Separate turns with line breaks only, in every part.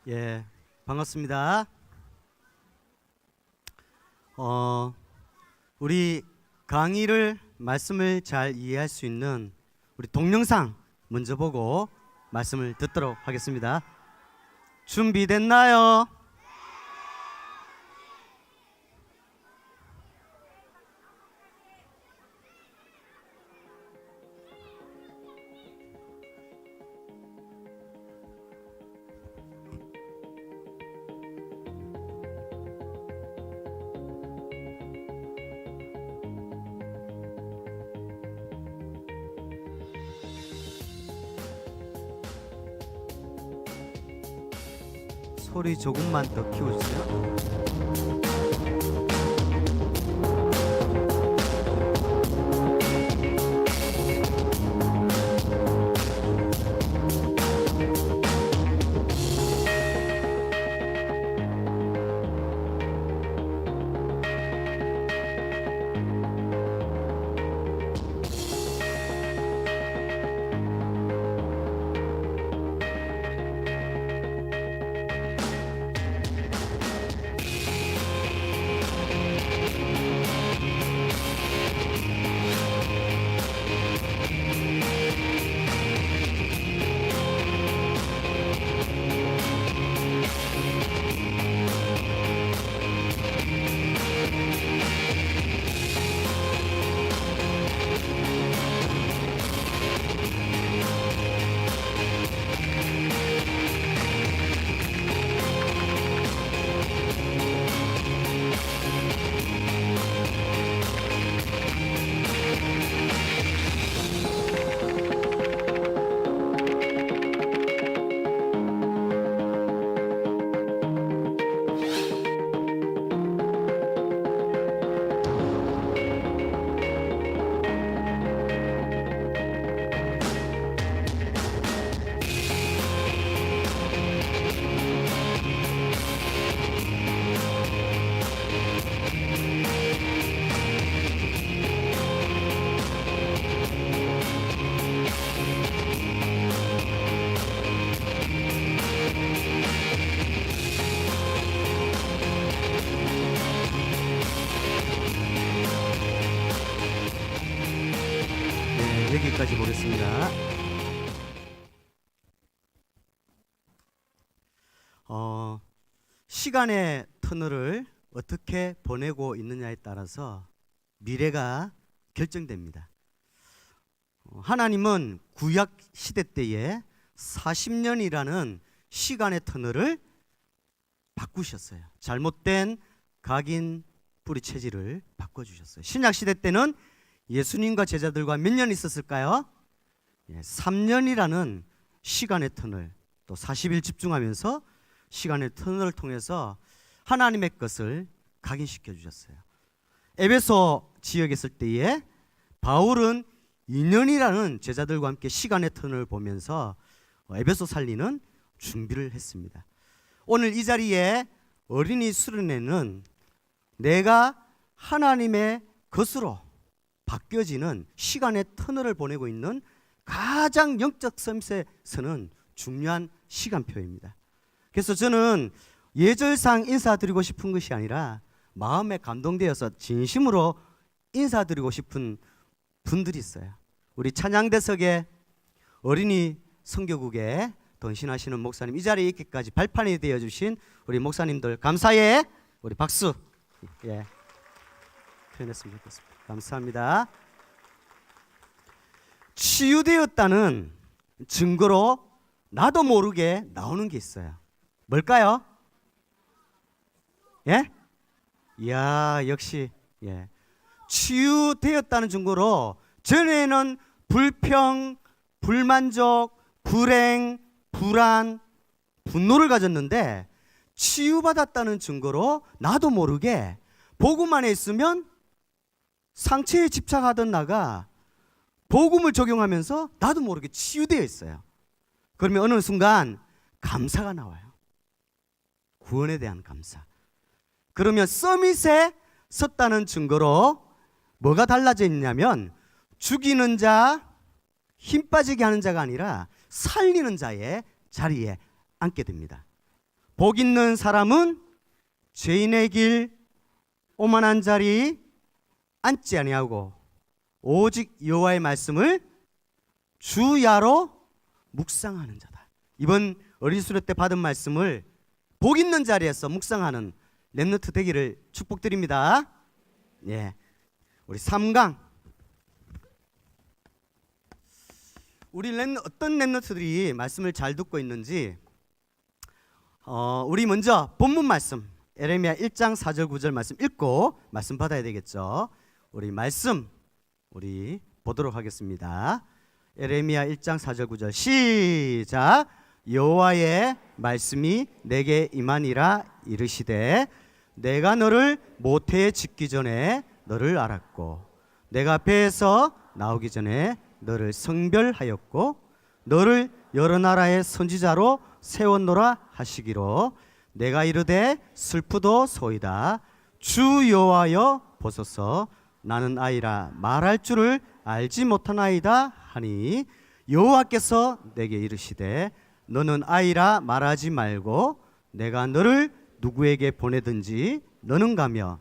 예, 반갑습니다. 우리 강의를 말씀을 잘 이해할 수 있는 우리 동영상 먼저 보고 말씀을 듣도록 하겠습니다. 준비됐나요? 소리 조금만 더 키워주세요. 네, 여기까지 보겠습니다. 시간의 터널을 어떻게 보내고 있느냐에 따라서 미래가 결정됩니다. 하나님은 구약 시대 때에 40년이라는 시간의 터널을 바꾸셨어요. 잘못된 각인 뿌리 체질을 바꿔주셨어요. 신약 시대 때는 예수님과 제자들과 몇 년 있었을까요? 3년이라는 시간의 터널, 또 40일 집중하면서 시간의 터널을 통해서 하나님의 것을 각인시켜 주셨어요. 에베소 지역에 있을 때에 바울은 2년이라는 제자들과 함께 시간의 터널을 보면서 에베소 살리는 준비를 했습니다. 오늘 이 자리에 어린이 수련회는 내가 하나님의 것으로 바뀌어지는 시간의 터널을 보내고 있는 가장 영적 섬세서는 중요한 시간표입니다. 그래서 저는 예절상 인사드리고 싶은 것이 아니라 마음에 감동되어서 진심으로 인사드리고 싶은 분들이 있어요. 우리 찬양대석에 어린이 선교국에 헌신하시는 목사님, 이 자리에 있기까지 발판이 되어주신 우리 목사님들 감사의 우리 박수 표현했으면 좋겠습니다. 감사합니다. 치유되었다는 증거로 나도 모르게 나오는 게 있어요. 뭘까요? 예? 이야, 역시 치유되었다는 증거로 전에는 불평, 불만족, 불행, 불안, 분노를 가졌는데 치유받았다는 증거로 나도 모르게 복음 안에 있으면 상처에 집착하던 나가 복음을 적용하면서 나도 모르게 치유되어 있어요. 그러면 어느 순간 감사가 나와요. 구원에 대한 감사. 그러면 서밋에 섰다는 증거로 뭐가 달라져 있냐면 죽이는 자, 힘 빠지게 하는 자가 아니라 살리는 자의 자리에 앉게 됩니다. 복 있는 사람은 죄인의 길 오만한 자리 앉지 아니하고 오직 여호와의 말씀을 주야로 묵상하는 자다. 이번 어린 수련 때 받은 말씀을 복 있는 자리에서 묵상하는 렘넌트 되기를 축복드립니다. 예, 우리 3강. 우리 어떤 렘넌트들이 말씀을 잘 듣고 있는지 우리 먼저 본문 말씀 에레미야 1장 4절 9절 말씀 읽고 말씀 받아야 되겠죠. 우리 말씀 우리 보도록 하겠습니다. 에레미야 1장 4절 9절 시작. 여호와의 말씀이 내게 임하니라 이르시되 내가 너를 모태에 짓기 전에 너를 알았고 내가 배에서 나오기 전에 너를 성별하였고 너를 여러 나라의 선지자로 세웠노라 하시기로 내가 이르되 슬프도소이다. 주 여호와여 보소서 나는 아이라 말할 줄을 알지 못하나이다 하니 여호와께서 내게 이르시되 너는 아이라 말하지 말고 내가 너를 누구에게 보내든지 너는 가며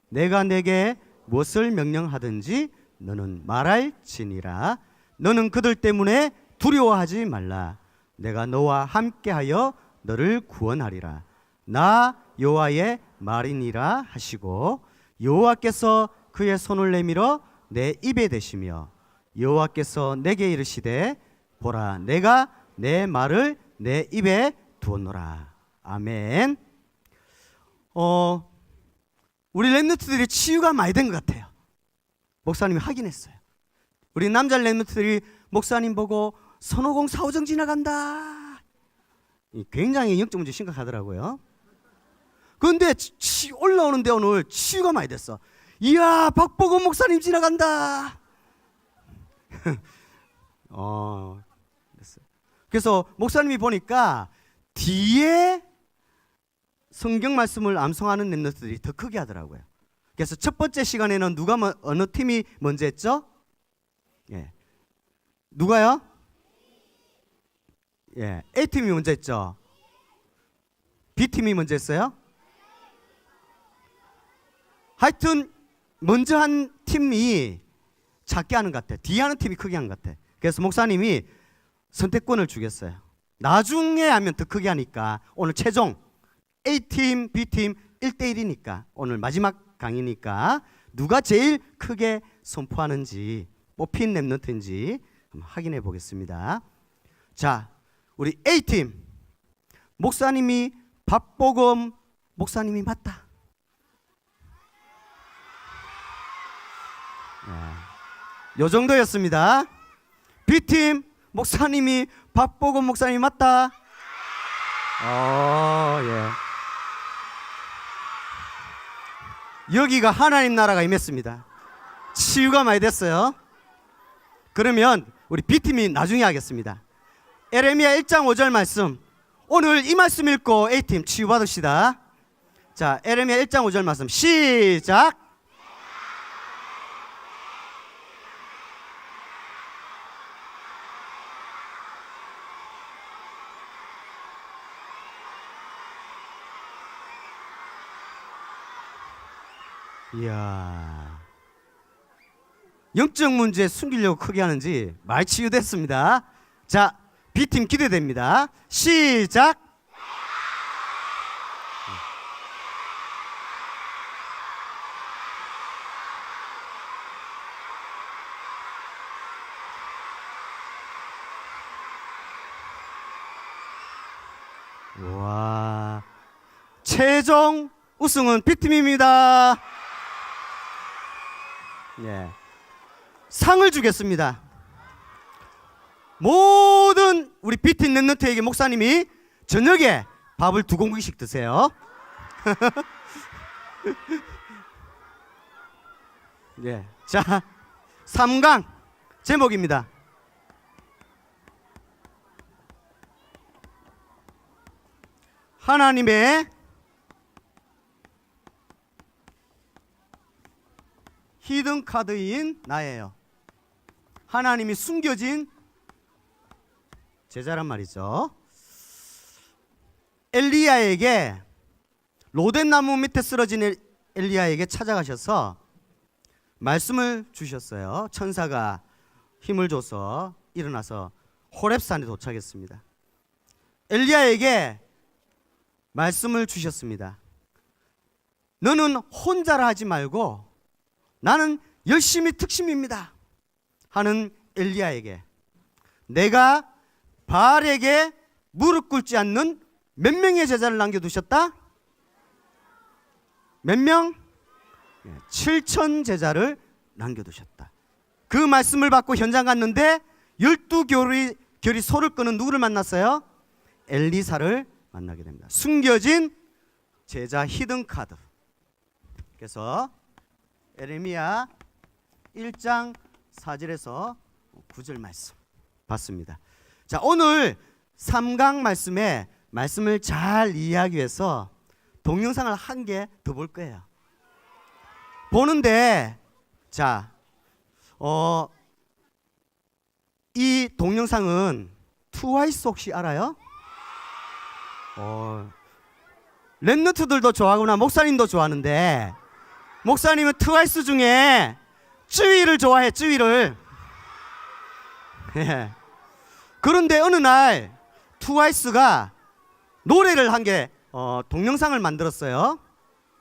내가 내게 무엇을 명령하든지 너는 말할지니라. 너는 그들 때문에 두려워하지 말라. 내가 너와 함께하여 너를 구원하리라. 나 여호와의 말이니라 하시고 여호와께서 그의 손을 내밀어 내 입에 대시며 여호와께서 내게 이르시되 보라 내가 내 말을 내 입에 두었노라. 아멘. 우리 렘넌트들이 치유가 많이 된 것 같아요. 목사님이 확인했어요. 우리 남자 렘넌트들이 목사님 보고 선호공 사오정 지나간다. 굉장히 영적 문제 심각하더라고요. 그런데 올라오는데 오늘 치유가 많이 됐어. 이야 박보검 목사님 지나간다. 그래서 목사님이 보니까 뒤에 성경 말씀을 암송하는 렘넌트들이 더 크게 하더라고요. 그래서 첫 번째 시간에는 누가 어느 팀이 먼저 했죠? 예. 누가요? 예. A팀이 먼저 했죠. B팀이 먼저 했어요? 하여튼 먼저 한 팀이 작게 하는 것 같아. 뒤에 하는 팀이 크게 하는 것 같아. 그래서 목사님이 선택권을 주겠어요. 나중에 하면 더 크게 하니까 오늘 최종 A팀, B팀 1대1이니까 오늘 마지막 강의니까 누가 제일 크게 선포하는지 뽑힌 렘넌트인지 확인해 보겠습니다. 자, 우리 A팀 목사님이 박보검 목사님이 맞다. 요 정도였습니다. B팀 목사님이 박보검 목사님이 맞다. 예. 여기가 하나님 나라가 임했습니다. 치유가 많이 됐어요. 그러면 우리 B팀이 나중에 하겠습니다. 에레미야 1장 5절 말씀 오늘 이 말씀 읽고 A팀 치유 받읍시다. 자, 에레미야 1장 5절 말씀 시작. 이야, 영적 문제 숨기려고 크게 하는지 많이 치유됐습니다. 자, B팀 기대됩니다. 시작. 와, 최종 우승은 B팀입니다. 예. 상을 주겠습니다. 모든 우리 B팀 렘넌트에게 목사님이 저녁에 밥을 2공기씩 드세요. 예. 자, 3강 제목입니다. 하나님의 히든 카드인 나예요. 하나님이 숨겨진 제자란 말이죠. 엘리야에게 로덴 나무 밑에 쓰러진 엘리야에게 찾아가셔서 말씀을 주셨어요. 천사가 힘을 줘서 일어나서 호렙산에 도착했습니다. 엘리야에게 말씀을 주셨습니다. 너는 혼자라 하지 말고 나는 열심히 특심입니다 하는 엘리야에게 내가 바알에게 무릎 꿇지 않는 몇 명의 제자를 남겨두셨다? 몇 명? 7천 제자를 남겨두셨다. 그 말씀을 받고 현장 갔는데 12결이 소를 끄는 누구를 만났어요? 엘리사를 만나게 됩니다. 숨겨진 제자 히든 카드. 그래서 에레미야 1장 4절에서 9절 말씀 봤습니다. 자, 오늘 3강 말씀을 잘 이해하기 위해서 동영상을 한 개 더 볼 거예요. 보는데 자, 이 동영상은 트와이스 혹시 알아요? 랩노트들도 좋아하구나. 목사님도 좋아하는데 목사님은 트와이스 중에 쯔위를 좋아해. 쯔위를. 그런데 어느 날 트와이스가 노래를 한 개 동영상을 만들었어요.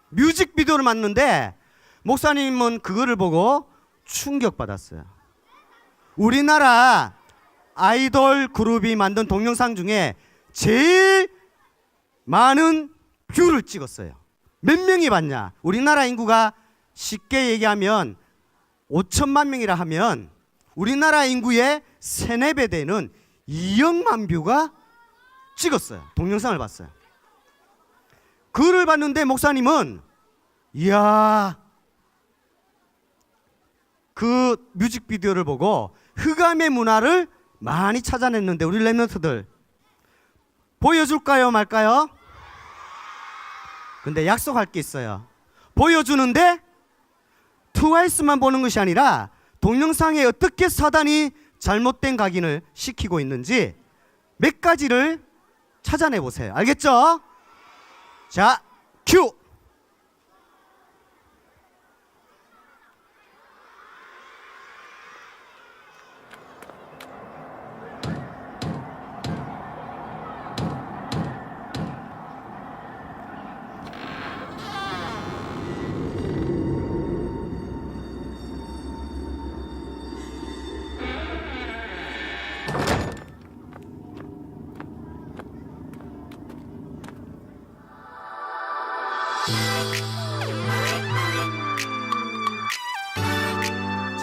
뮤직비디오를 만드는데 목사님은 그거를 보고 충격받았어요. 우리나라 아이돌 그룹이 만든 동영상 중에 제일 많은 뷰를 찍었어요. 몇 명이 봤냐? 우리나라 인구가 쉽게 얘기하면 5천만 명이라 하면 우리나라 인구의 3, 4배 되는 2억만 뷰가 찍었어요. 동영상을 봤어요. 그를 봤는데 목사님은 이야, 그 뮤직비디오를 보고 흑암의 문화를 많이 찾아냈는데 우리 랩런트들 보여줄까요 말까요? 근데 약속할 게 있어요. 보여주는데 트와이스만 보는 것이 아니라 동영상에 어떻게 사단이 잘못된 각인을 시키고 있는지 몇 가지를 찾아내 보세요. 알겠죠? 자, 큐!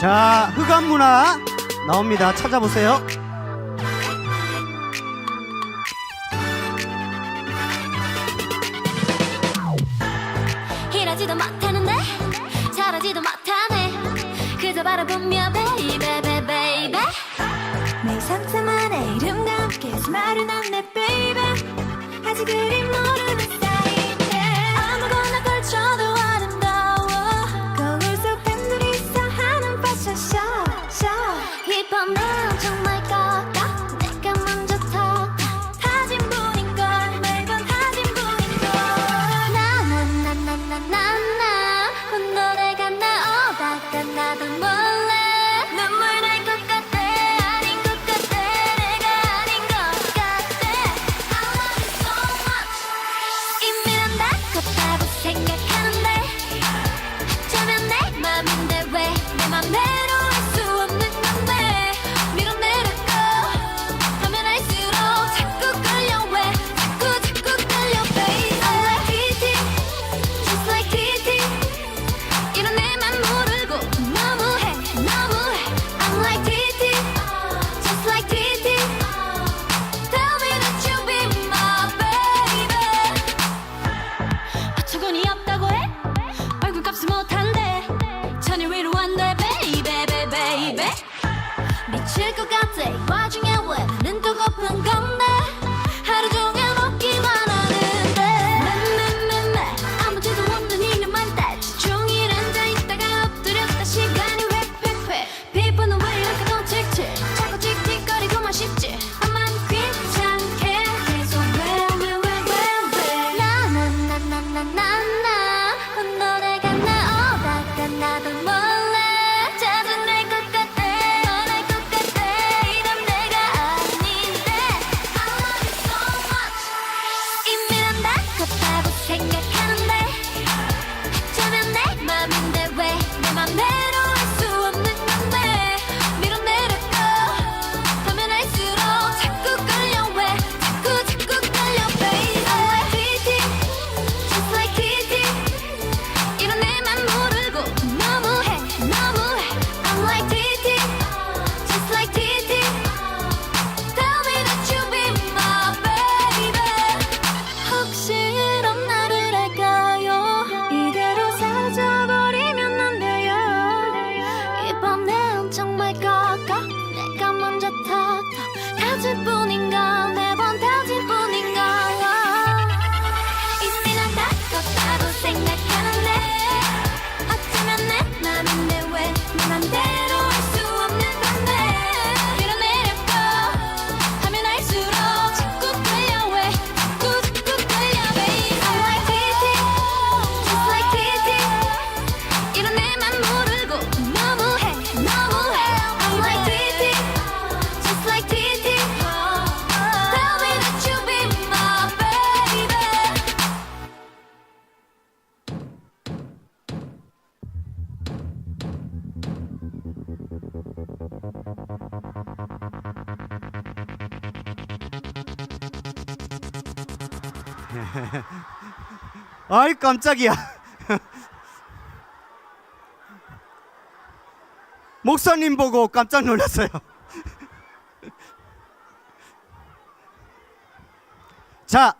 자, 흑암 문화 나옵니다. 찾아보세요.
일하지도 못하는데 잘하지도 못하네. 그저 바라보며 베이베 베이베 내 상처만의 이름과 함께 수말은 안내 베이베 아직 그리 모르는 사이인데 아무거나 걸쳐도 아름다워 거울 속 팬들이서 하는 패션쇼 힙합은 정말 꺾어 내가 먼저 터 타진 분인걸 매번 타진 분인걸 나나나나나나 노래가 나오다가 나도 몰래 눈물 날 것 같아 아닌 것 같아 내가 아닌 것 같아 I love you so much 이미 난 다 컸다고 생각하는데 어쩌면 내 맘인데 왜 내 맘대로 할 수 없는 건데 밀어내려고 하면 할수록 자꾸 끌려 왜 자꾸 끌려 baby I'm like TT just like TT 이런 내맘 모르고 너무해 I'm like TT just like TT tell me that you be my baby 어처구니 없다고 해 얼굴값을 못한대 천일 위로 한대 baby baby 미칠 것 같아 이 와중에 왜 눈 뜨고픈 건데 하루 종일 먹기만 하는데 맴 아무지도 없는 이념만 따지 종일 앉아있다가 엎드렸다 시간이 휙휙휙 피부는 왜 이렇게 더 칙칙 자꾸 틱틱거리고만 싶지 나만 귀찮게 계속 왜
아이 깜짝이야. 목사님 보고 깜짝 놀랐어요. 자,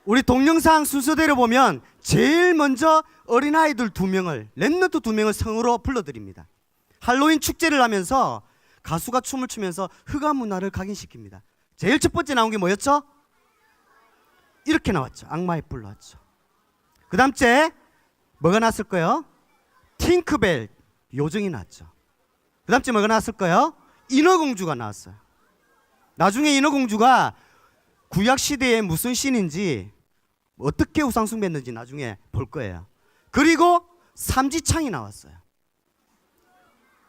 우리 동영상 순서대로 보면 제일 먼저 어린아이들 2명을, 랩런트 2명을 성으로 불러드립니다. 할로윈 축제를 하면서 가수가 춤을 추면서 흑암 문화를 각인시킵니다. 제일 첫 번째 나온 게 뭐였죠? 이렇게 나왔죠. 악마의 뿔 나왔죠. 그 다음째 뭐가 나왔을 거예요? 팅크벨 요정이 나왔죠. 그 다음째 뭐가 나왔을 거예요? 인어공주가 나왔어요. 나중에 인어공주가 구약시대에 무슨 신인지 어떻게 우상숭배했는지 나중에 볼 거예요. 그리고 삼지창이 나왔어요.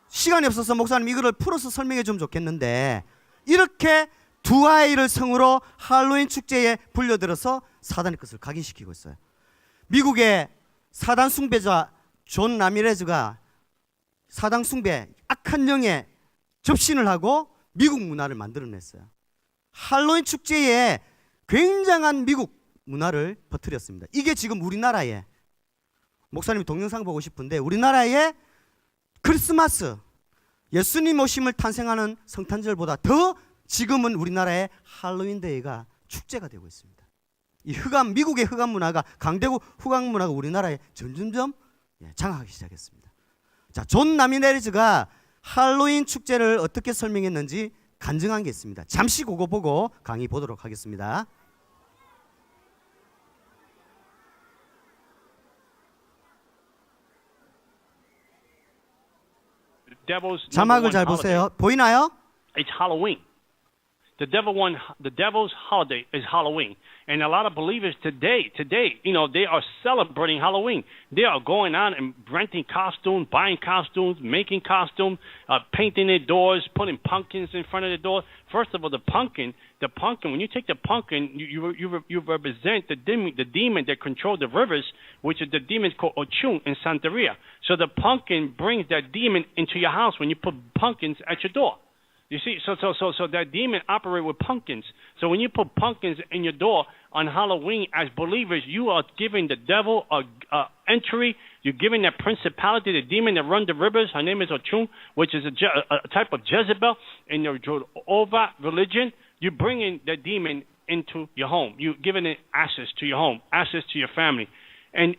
시간이 없어서 목사님 이거를 풀어서 설명해 주면 좋겠는데, 이렇게 2아이를 성으로 할로윈 축제에 불려들어서 사단의 것을 각인시키고 있어요. 미국의 사단 숭배자 존 라미레즈가 사단 숭배 악한 영에 접신을 하고 미국 문화를 만들어냈어요. 할로윈 축제에 굉장한 미국 문화를 퍼뜨렸습니다. 이게 지금 우리나라에, 목사님이 동영상 보고 싶은데, 우리나라의 크리스마스, 예수님 오심을 탄생하는 성탄절보다 더 지금은 우리나라의 할로윈 데이가 축제가 되고 있습니다. 이 흑암, 미국의 흑암 문화가, 강대국 흑암 문화가 우리나라에 점점점 장악하기 시작했습니다. 자, 존 라미레즈가 할로윈 축제를 어떻게 설명했는지 간증한 게 있습니다. 잠시 그거 보고 강의 보도록 하겠습니다. 자막을 잘 보세요. 보이나요?
It's Halloween. The devil's holiday is Halloween. And a lot of believers today, they are celebrating Halloween. They are going out and renting costumes, buying costumes, making costumes, painting their doors, putting pumpkins in front of the door. First of all, the pumpkin, when you take the pumpkin, you represent the demon that controls the rivers, which is the demon called Ochun in Santeria. So the pumpkin brings that demon into your house when you put pumpkins at your door. You see, so that demon operate with pumpkins. So when you put pumpkins in your door on Halloween, as believers, you are giving the devil a entry. You're giving that principality, the demon that runs the rivers. Her name is Ochun, which is a type of Jezebel in the Jehovah religion. You're bringing the demon into your home. You're giving it access to your home, access to your family. And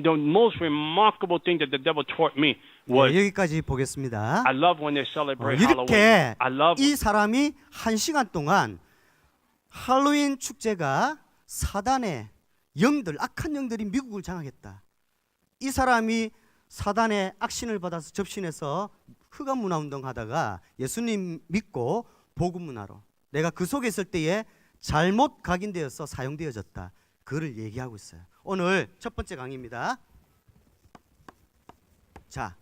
the most remarkable thing that the devil taught me was
여기까지 보겠습니다.
I love when they celebrate
이렇게
Halloween. I love
이 사람이 1시간 동안 할로윈 축제가 사단의 영들, 악한 영들이 미국을 장악했다. 이 사람이 사단의 악신을 받아서 접신해서 흑암 문화 운동하다가 예수님 믿고 복음 문화로, 내가 그 속에 있을 때에 잘못 각인되어서 사용되어졌다. 그를 얘기하고 있어요. 오늘 첫 번째 강의입니다. 자,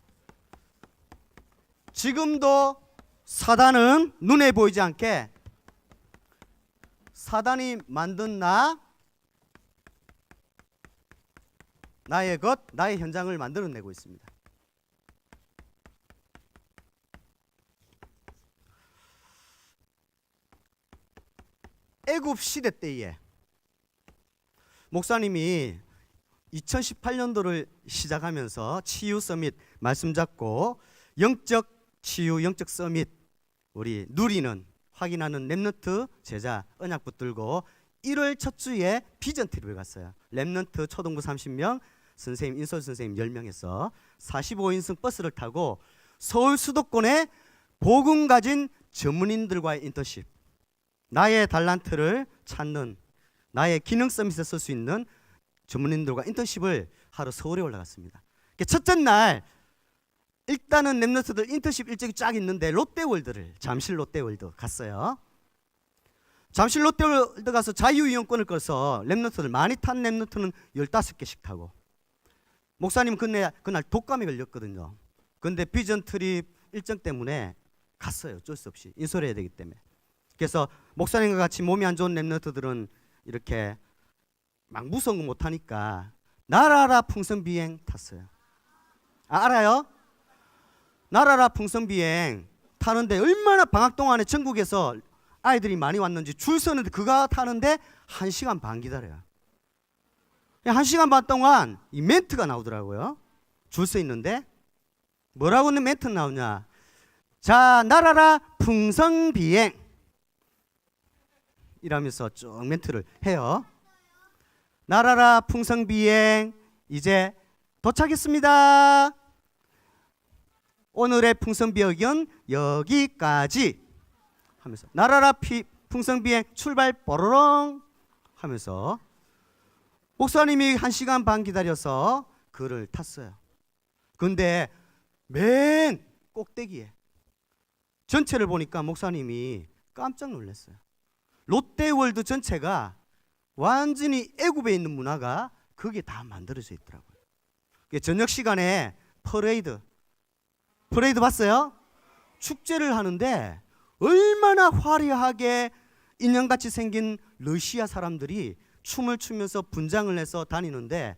지금도 사단은 눈에 보이지 않게 사단이 만든 나의 것, 나의 현장을 만들어내고 있습니다. 애굽 시대 때에 목사님이 2018년도를 시작하면서 치유 서밋 말씀 잡고 영적 치유, 영적 서밋 우리 누리는, 확인하는 랩런트 제자 언약 붙들고 1월 첫 주에 비전 트립을 갔어요. 랩런트 초등부 30명, 선생님 인솔 선생님 10명에서 45인승 버스를 타고 서울 수도권에 복음 가진 전문인들과의 인턴십, 나의 달란트를 찾는, 나의 기능 서밋에 쓸 수 있는 전문인들과 인턴십을 하러 서울에 올라갔습니다. 첫째 날 일단은 랩런트들 인턴십 일정이 쫙 있는데 롯데월드를, 잠실 롯데월드 갔어요. 잠실 롯데월드 가서 자유이용권을 꺼서 랩런트들, 많이 탄 랩런트는 15개씩 타고, 목사님 그날 독감에 걸렸거든요. 근데 비전 트립 일정 때문에 갔어요. 어쩔 수 없이 인솔해야 되기 때문에. 그래서 목사님과 같이 몸이 안 좋은 랩런트들은 이렇게 막 무서운 거 못하니까 나라라 풍선비행 탔어요. 알아요? 나라라 풍선비행 타는데 얼마나 방학 동안에 전국에서 아이들이 많이 왔는지 줄 서는데 그가 타는데 1시간 반 기다려요. 1시간 반 동안 이 멘트가 나오더라고요. 줄 서 있는데 뭐라고 멘트 나오냐? 자, 날아라 풍성비행 이라면서 쭉 멘트를 해요. 날아라 풍성비행, 이제 도착했습니다. 오늘의 풍성비행은 여기까지 하면서 날아라 풍성비행 출발 뽀로롱 하면서 목사님이 1시간 반 기다려서 그를 탔어요. 근데 맨 꼭대기에 전체를 보니까 목사님이 깜짝 놀랐어요. 롯데월드 전체가 완전히 애굽에 있는 문화가 그게 다 만들어져 있더라고요. 저녁 시간에 퍼레이드 봤어요? 축제를 하는데 얼마나 화려하게 인형같이 생긴 러시아 사람들이 춤을 추면서 분장을 해서 다니는데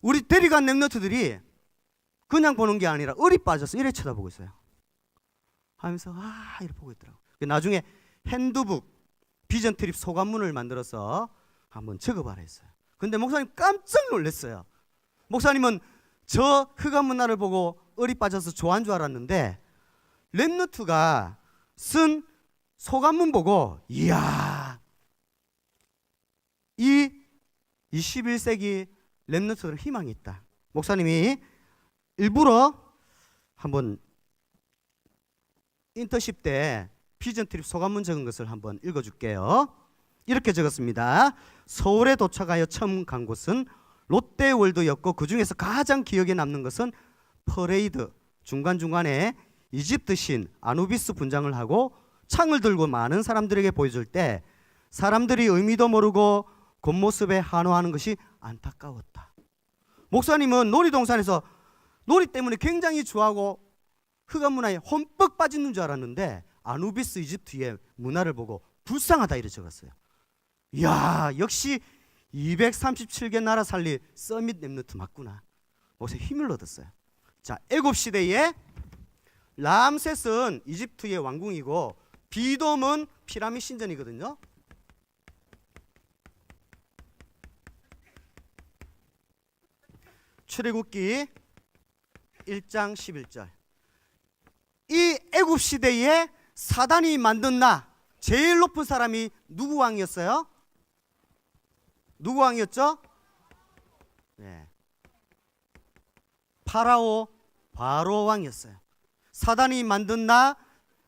우리 데려간 랩런트들이 그냥 보는 게 아니라 얼이 빠져서 이래 쳐다보고 있어요. 하면서 이렇게 보고 있더라고요. 나중에 핸드북 비전 트립 소감문을 만들어서 한번 적어봐라 했어요. 근데 목사님 깜짝 놀랐어요. 목사님은 저 흑암 문화를 보고 얼이 빠져서 좋아한 줄 알았는데 랩런트가 쓴 소감문 보고 이야, 이 21세기 랩런트들은 희망이 있다. 목사님이 일부러 한번 인턴십 때 비전 트립 소감문 적은 것을 한번 읽어줄게요. 이렇게 적었습니다. 서울에 도착하여 처음 간 곳은 롯데월드였고 그 중에서 가장 기억에 남는 것은 퍼레이드 중간중간에 이집트 신 아누비스 분장을 하고 창을 들고 많은 사람들에게 보여줄 때 사람들이 의미도 모르고 겉모습에 한호하는 것이 안타까웠다. 목사님은 놀이동산에서 놀이 때문에 굉장히 좋아하고 흑암 문화에 험뻑 빠지는 줄 알았는데 아누비스 이집트의 문화를 보고 불쌍하다 이렇게 적었어요. 이야, 역시 237개 나라 살릴 서밋 랩런트 맞구나. 목사님 힘을 얻었어요. 자, 애굽 시대에 람셋은 이집트의 왕궁이고 비돔은 피라미드 신전이거든요. 출애굽기 1장 11절. 이 애굽 시대에 사단이 만든 제일 높은 사람이 누구 왕이었어요? 누구 왕이었죠? 네. 바로 왕이었어요. 사단이 만든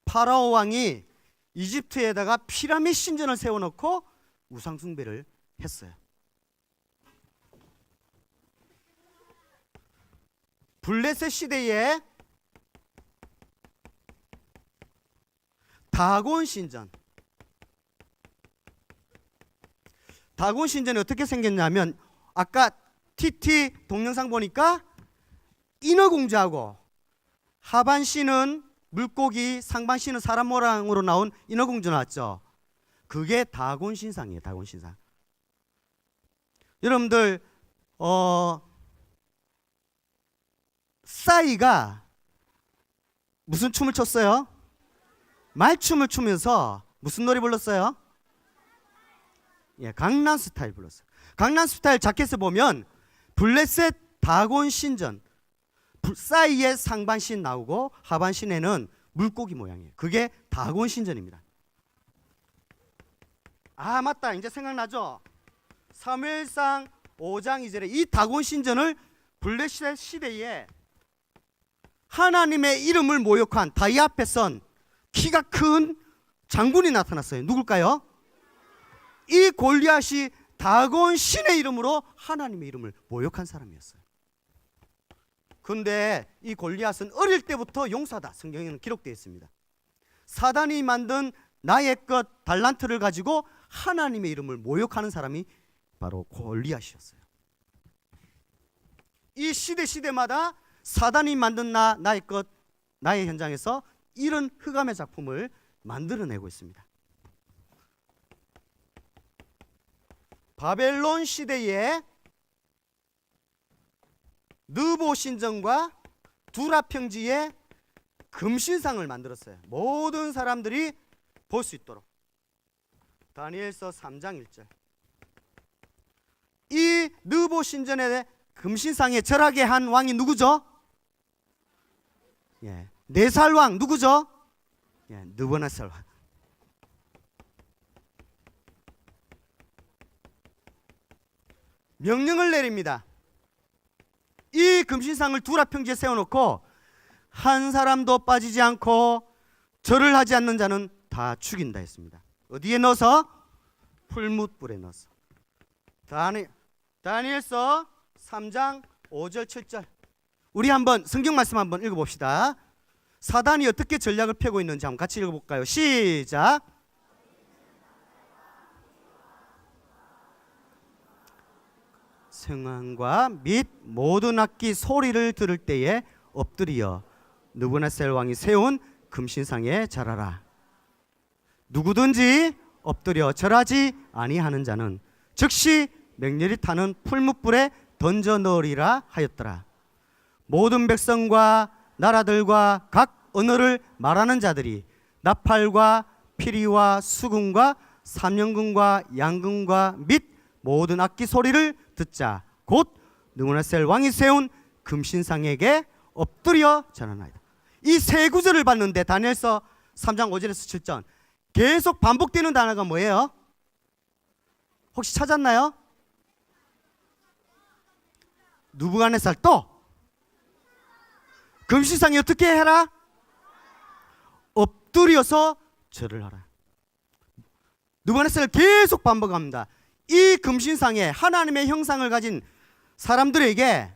파라오 왕이 이집트에다가 피라미드 신전을 세워놓고 우상 숭배를 했어요. 블레셋 시대에 다곤 신전. 다곤 신전이 어떻게 생겼냐면 아까 TT 동영상 보니까 인어공주하고 하반신은 물고기, 상반신은 사람 모양으로 나온 인어공주 나왔죠. 그게 다곤 신상이에요. 다곤 신상. 여러분들 싸이가 무슨 춤을 췄어요? 말춤을 추면서 무슨 노래 불렀어요? 예, 강남 스타일 불렀어요. 강남 스타일 자켓을 보면 블레셋 다곤 신전, 싸이의 상반신 나오고 하반신에는 물고기 모양이에요. 그게 다곤 신전입니다. 아, 맞다. 이제 생각나죠? 사무엘상 5장 2절에 이 다곤 신전을 블레셋 시대에 하나님의 이름을 모욕한 다이 앞에 선 키가 큰 장군이 나타났어요. 누굴까요? 이 골리앗이 다곤 신의 이름으로 하나님의 이름을 모욕한 사람이었어요. 그런데 이 골리앗은 어릴 때부터 용사다. 성경에는 기록되어 있습니다. 사단이 만든 나의 것 달란트를 가지고 하나님의 이름을 모욕하는 사람이 바로 골리앗이었어요. 이 시대마다 사단이 만든 나의 것, 나의 현장에서 이런 흑암의 작품을 만들어내고 있습니다. 바벨론 시대에 느보 신전과 두라 평지에 금신상을 만들었어요. 모든 사람들이 볼 수 있도록. 다니엘서 3장 1절. 이 느보 신전에 금신상에 절하게 한 왕이 누구죠? 예, 4살 왕 누구죠? 예, 느부갓네살 왕. 명령을 내립니다. 이 금신상을 두라 평지에 세워놓고 한 사람도 빠지지 않고 절을 하지 않는 자는 다 죽인다 했습니다. 어디에 넣어서? 풀무불에 넣어서. 다니엘서 3장 5절 7절. 우리 한번 성경 말씀 한번 읽어봅시다. 사단이 어떻게 전략을 펴고 있는지 한번 같이 읽어볼까요? 시작. 성왕과 및 모든 악기 소리를 들을 때에 엎드려 느부갓네살 왕이 세운 금신상에 절하라. 누구든지 엎드려 절하지 아니하는 자는 즉시 맹렬히 타는 풀무불에 던져 넣으리라 하였더라. 모든 백성과 나라들과 각 언어를 말하는 자들이 나팔과 피리와 수금과 삼연금과 양금과 및 모든 악기 소리를 듣자 곧 느부갓네살 왕이 세운 금신상에게 엎드려 절하나이다. 이 세 구절을 봤는데 다니엘서 3장 5절에서 7절 계속 반복되는 단어가 뭐예요? 혹시 찾았나요? 느부갓네살 또 금신상에 어떻게 해라? 엎드려서 절을 하라. 느부갓네살을 계속 반복합니다. 이 금신상에 하나님의 형상을 가진 사람들에게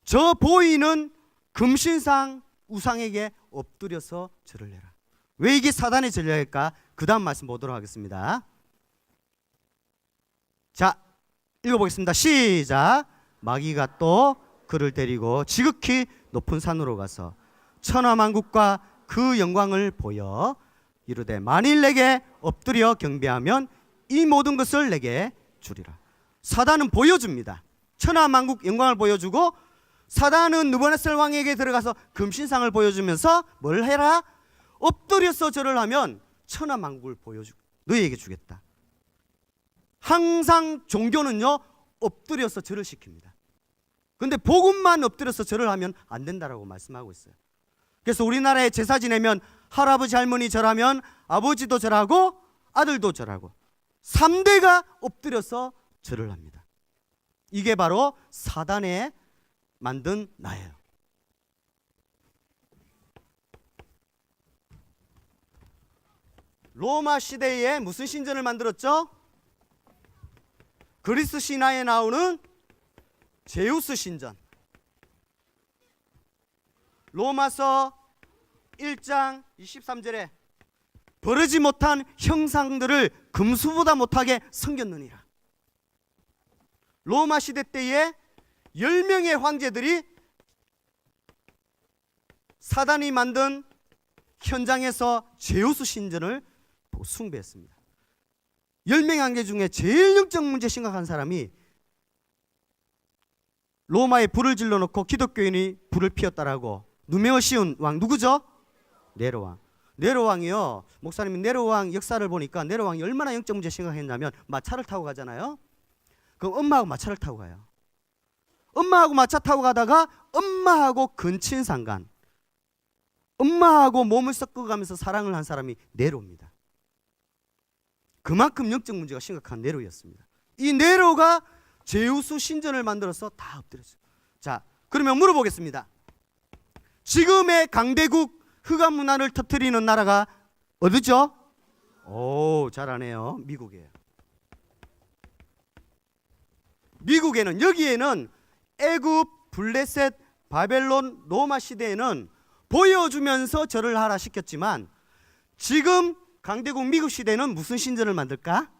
저 보이는 금신상 우상에게 엎드려서 절을 해라. 왜 이게 사단의 전략일까? 그 다음 말씀 보도록 하겠습니다. 자, 읽어보겠습니다. 시작. 마귀가 또 그를 데리고 지극히 높은 산으로 가서 천하만국과 그 영광을 보여 이르되 만일 내게 엎드려 경배하면 이 모든 것을 내게 주리라. 사단은 보여줍니다. 천하만국 영광을 보여주고 사단은 느부갓네살 왕에게 들어가서 금신상을 보여주면서 뭘 해라? 엎드려서 절을 하면 천하만국을 보여주고 너희에게 주겠다. 항상 종교는요 엎드려서 절을 시킵니다. 근데 복음만 엎드려서 절을 하면 안 된다라고 말씀하고 있어요. 그래서 우리나라에 제사 지내면 할아버지 할머니 절하면 아버지도 절하고 아들도 절하고 3대가 엎드려서 절을 합니다. 이게 바로 사단의 만든 나예요. 로마 시대에 무슨 신전을 만들었죠? 그리스 신화에 나오는 제우스 신전. 로마서 1장 23절에 버리지 못한 형상들을 금수보다 못하게 섬겼느니라. 로마 시대 때에 10명의 황제들이 사단이 만든 현장에서 제우스 신전을 숭배했습니다. 10명의 황제 중에 제일 영적 문제 심각한 사람이 로마에 불을 질러놓고 기독교인이 불을 피웠다라고 누명을 씌운 왕 누구죠? 네로 왕. 네로 왕이요. 목사님이 네로 왕 역사를 보니까 네로 왕이 얼마나 영적 문제 심각했냐면 마차를 타고 가잖아요. 그럼 엄마하고 마차를 타고 가요. 엄마하고 마차 타고 가다가 엄마하고 근친상간, 엄마하고 몸을 섞어가면서 사랑을 한 사람이 네로입니다. 그만큼 영적 문제가 심각한 네로였습니다. 이 네로가 제우스 신전을 만들어서 다 엎드렸어요. 자, 그러면 물어보겠습니다. 지금의 강대국 흑암 문화를 터뜨리는 나라가 어디죠? 오, 잘하네요. 미국이에요. 미국에는 여기에는 애굽, 블레셋, 바벨론, 로마 시대에는 보여주면서 절을 하라 시켰지만 지금 강대국 미국 시대는 무슨 신전을 만들까?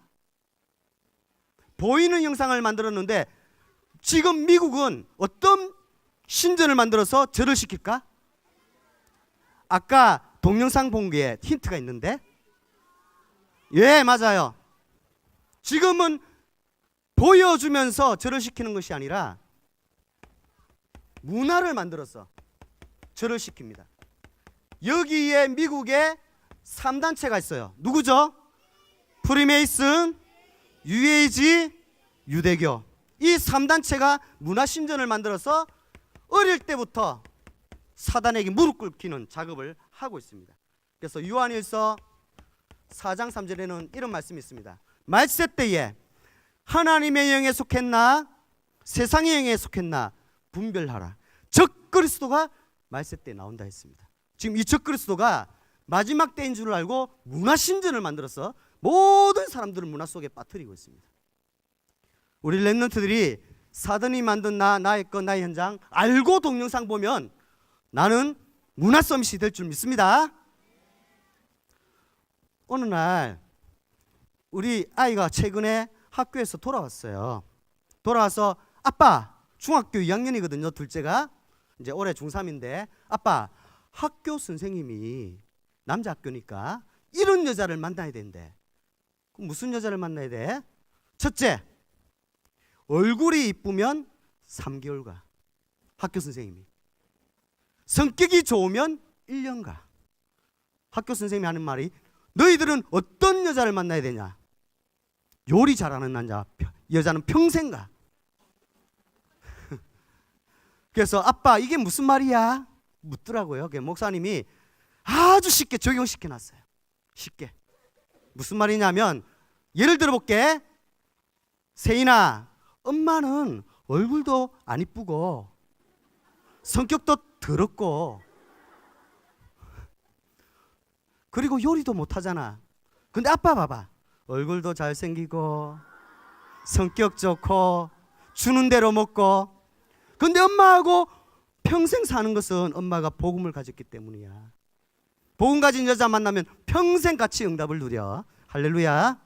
보이는 형상을 만들었는데 지금 미국은 어떤 신전을 만들어서 절을 시킬까? 아까 동영상 본 게 힌트가 있는데 예, 맞아요. 지금은 보여주면서 절을 시키는 것이 아니라 문화를 만들어서 절을 시킵니다. 여기에 미국의 3단체가 있어요. 누구죠? 프리메이슨, UAG, 유대교. 이 3단체가 문화신전을 만들어서 어릴 때부터 사단에게 무릎 꿇기는 작업을 하고 있습니다. 그래서 요한일서 4장 3절에는 이런 말씀이 있습니다. 말세 때에 하나님의 영에 속했나 세상의 영에 속했나 분별하라. 적그리스도가 말세 때에 나온다 했습니다. 지금 이 적그리스도가 마지막 때인 줄 알고 문화신전을 만들어서 모든 사람들을 문화 속에 빠뜨리고 있습니다. 우리 랩런트들이 사단이 만든 나의 것, 나의 현장 알고 동영상 보면 나는 문화 서밋이 될 줄 믿습니다. 어느 날 우리 아이가 최근에 학교에서 돌아왔어요. 돌아와서 아빠, 중학교 2학년이거든요. 둘째가 이제 올해 중3인데 아빠, 학교 선생님이 남자 학교니까 이런 여자를 만나야 된대. 그럼 무슨 여자를 만나야 돼? 첫째, 얼굴이 이쁘면 3개월가. 학교 선생님이. 성격이 좋으면 1년가. 학교 선생님이 하는 말이 너희들은 어떤 여자를 만나야 되냐? 요리 잘하는 남자, 여자는 평생 가. 그래서 아빠 이게 무슨 말이야? 묻더라고요. 목사님이 아주 쉽게 적용시켜 놨어요. 쉽게. 무슨 말이냐면 예를 들어 볼게. 세인아, 엄마는 얼굴도 안 이쁘고 성격도 더럽고 그리고 요리도 못하잖아. 근데 아빠 봐봐. 얼굴도 잘생기고 성격 좋고 주는 대로 먹고. 근데 엄마하고 평생 사는 것은 엄마가 복음을 가졌기 때문이야. 복음 가진 여자 만나면 평생 같이 응답을 누려. 할렐루야.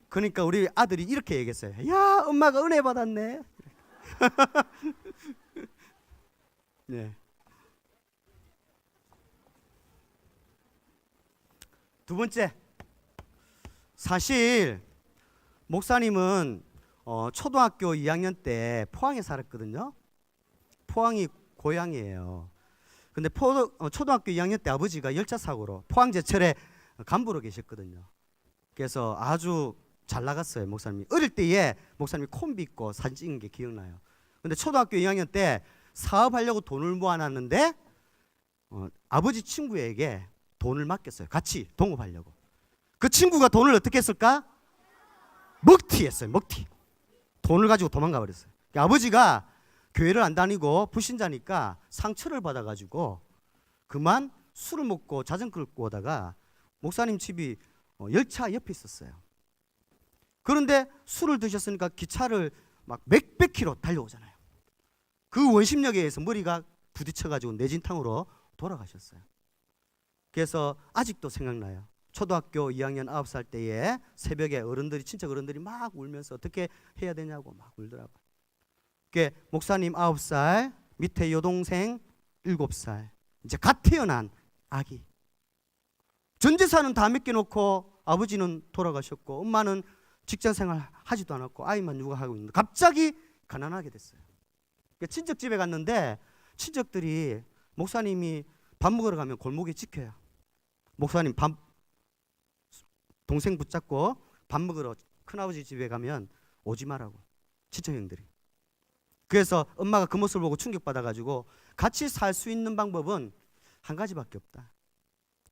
그러니까 우리 아들이 이렇게 얘기했어요. 야, 엄마가 은혜 받았네. 네. 두 번째, 사실 목사님은 초등학교 2학년 때 포항에 살았거든요. 포항이 고향이에요. 근데 초등학교 2학년 때 아버지가 열차 사고로 포항 제철에 간부로 계셨거든요. 그래서 아주 잘 나갔어요. 목사님이 어릴 때에 목사님이 콤비 입고 사진 찍은 게 기억나요. 근데 초등학교 2학년 때 사업하려고 돈을 모아놨는데 아버지 친구에게 돈을 맡겼어요. 같이 동업하려고. 그 친구가 돈을 어떻게 했을까? 먹튀했어요. 먹튀. 돈을 가지고 도망가 버렸어요. 아버지가 교회를 안 다니고 불신자니까 상처를 받아가지고 그만 술을 먹고 자전거를 끌고 오다가 목사님 집이 열차 옆에 있었어요. 그런데 술을 드셨으니까 기차를 막 몇백 킬로 달려오잖아요. 그 원심력에 의해서 머리가 부딪혀가지고 내진탕으로 돌아가셨어요. 그래서 아직도 생각나요. 초등학교 2학년 9살 때에 새벽에 친척 어른들이 막 울면서 어떻게 해야 되냐고 막 울더라고요. 목사님 9살, 밑에 여동생 7살, 이제 갓 태어난 아기. 전 재산은 다 맡겨놓고 아버지는 돌아가셨고 엄마는 직장생활 하지도 않았고 아이만 육아하고 있는데 갑자기 가난하게 됐어요. 친척 집에 갔는데 친척들이 목사님이 밥 먹으러 가면 골목에 지켜요. 목사님 동생 붙잡고 밥 먹으러 큰아버지 집에 가면 오지 말라고 친척 형들이. 그래서 엄마가 그 모습을 보고 충격받아가지고 같이 살 수 있는 방법은 한 가지밖에 없다.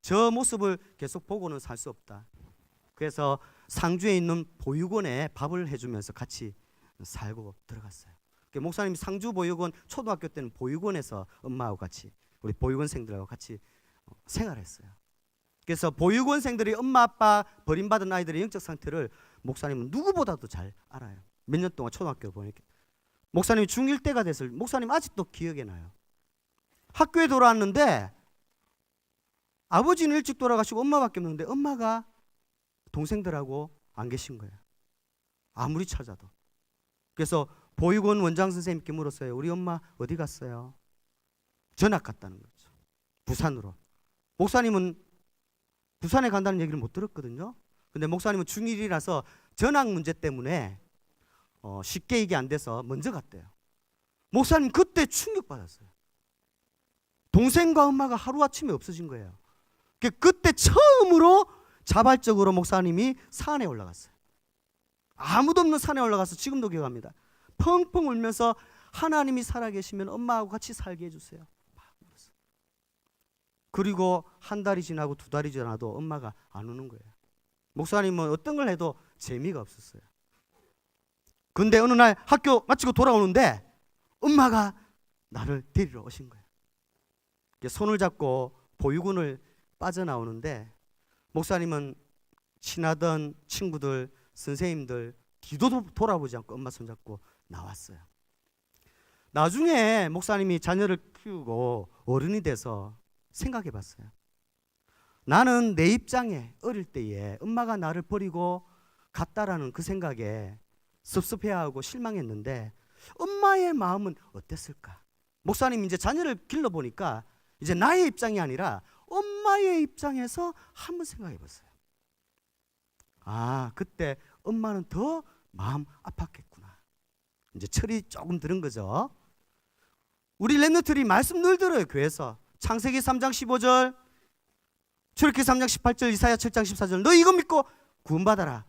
저 모습을 계속 보고는 살 수 없다. 그래서 상주에 있는 보육원에 밥을 해주면서 같이 살고 들어갔어요. 목사님이 상주 보육원 초등학교 때는 보육원에서 엄마하고 같이 우리 보육원생들하고 같이 생활했어요. 그래서 보육원생들이 엄마 아빠 버림받은 아이들의 영적 상태를 목사님은 누구보다도 잘 알아요. 몇 년 동안 초등학교를 보냈기. 목사님이 중1 때가 됐을 목사님 아직도 기억에 나요. 학교에 돌아왔는데 아버지는 일찍 돌아가시고 엄마밖에 없는데 엄마가 동생들하고 안 계신 거예요. 아무리 찾아도. 그래서 보육원 원장 선생님께 물었어요. 우리 엄마 어디 갔어요? 전학 갔다는 거죠. 부산으로. 목사님은 부산에 간다는 얘기를 못 들었거든요. 근데 목사님은 중1이라서 전학 문제 때문에 쉽게 이게 안 돼서 먼저 갔대요. 목사님 그때 충격받았어요. 동생과 엄마가 하루아침에 없어진 거예요. 그때 처음으로 자발적으로 목사님이 산에 올라갔어요. 아무도 없는 산에 올라가서 지금도 기억합니다. 펑펑 울면서 하나님이 살아계시면 엄마하고 같이 살게 해주세요. 막 울었어요. 그리고 한 달이 지나고 두 달이 지나도 엄마가 안 우는 거예요. 목사님은 어떤 걸 해도 재미가 없었어요. 근데 어느 날 학교 마치고 돌아오는데 엄마가 나를 데리러 오신 거예요. 손을 잡고 보육원을 빠져나오는데 목사님은 친하던 친구들, 선생님들 뒤도 돌아보지 않고 엄마 손잡고 나왔어요. 나중에 목사님이 자녀를 키우고 어른이 돼서 생각해 봤어요. 나는 내 입장에 어릴 때에 엄마가 나를 버리고 갔다라는 그 생각에 섭섭해하고 실망했는데 엄마의 마음은 어땠을까? 목사님이 이제 자녀를 길러보니까 이제 나의 입장이 아니라 엄마의 입장에서 한번 생각해 봤어요. 아, 그때 엄마는 더 마음 아팠겠구나. 이제 철이 조금 들은 거죠. 우리 랩런트들이 말씀 늘 들어요. 교회에서 창세기 3장 15절, 출애굽기 3장 18절, 이사야 7장 14절, 너 이거 믿고 구원받아라.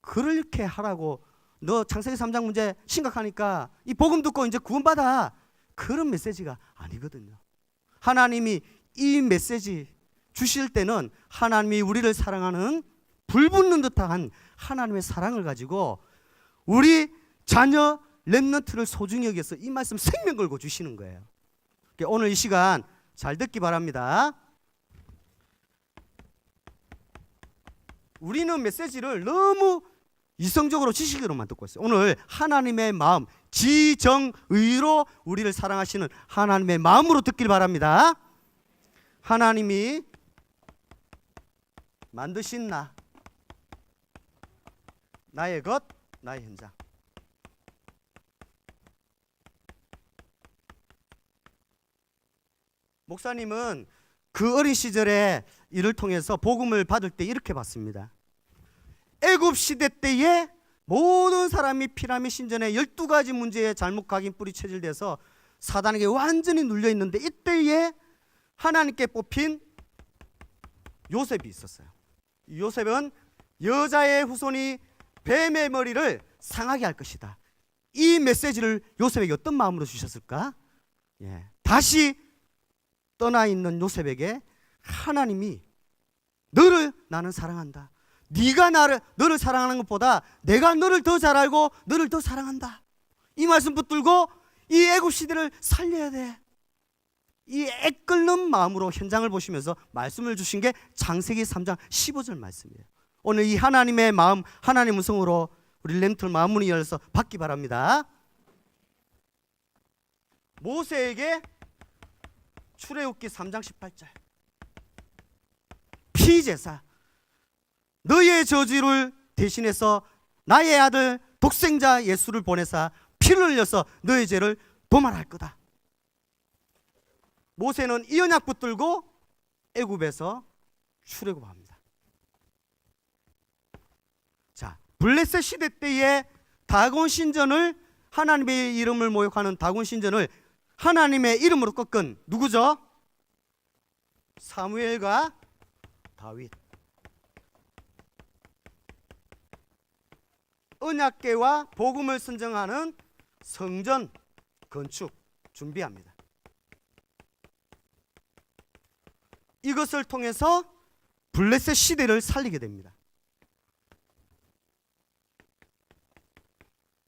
그렇게 하라고. 너 창세기 3장 문제 심각하니까 이 복음 듣고 이제 구원받아. 그런 메시지가 아니거든요. 하나님이 이 메시지 주실 때는 하나님이 우리를 사랑하는 불붙는 듯한 하나님의 사랑을 가지고 우리 자녀 렘넌트를 소중히 여겨서 이 말씀 생명 걸고 주시는 거예요. 오늘 이 시간 잘 듣기 바랍니다. 우리는 메시지를 너무 이성적으로 지식으로만 듣고 있어요. 오늘 하나님의 마음, 지정의로 우리를 사랑하시는 하나님의 마음으로 듣길 바랍니다. 하나님이 만드신 나의 것, 나의 현장. 목사님은 그 어린 시절에 이를 통해서 복음을 받을 때 이렇게 봤습니다. 애굽 시대 때에 모든 사람이 피라미드 신전에 12가지 문제에 잘못 각인 뿌리 체질돼서 사단에게 완전히 눌려 있는데 이때에 하나님께 뽑힌 요셉이 있었어요. 요셉은 여자의 후손이 뱀의 머리를 상하게 할 것이다. 이 메시지를 요셉에게 어떤 마음으로 주셨을까? 다시 떠나 있는 요셉에게 하나님이 너를 나는 사랑한다. 네가 너를 사랑하는 것보다 내가 너를 더 잘 알고 너를 더 사랑한다. 이 말씀 붙들고 이 애굽 시대를 살려야 돼. 이 애끓는 마음으로 현장을 보시면서 말씀을 주신 게 창세기 3장 15절 말씀이에요. 오늘 이 하나님의 마음, 하나님의 음성으로 우리 렘틀 마음 문이 열려서 받기 바랍니다. 모세에게 출애굽기 3장 18절 피제사 너의 저주를 대신해서 나의 아들 독생자 예수를 보내사 피를 흘려서 너의 죄를 도말할 거다. 모세는 이 언약 붙들고 애굽에서 출애굽합니다. 자, 블레셋 시대 때에 다곤 신전을 하나님의 이름을 모욕하는 다곤 신전을 하나님의 이름으로 꺾은 누구죠? 사무엘과 다윗. 언약궤와 복음을 선정하는 성전 건축 준비합니다. 이것을 통해서 블레셋 시대를 살리게 됩니다.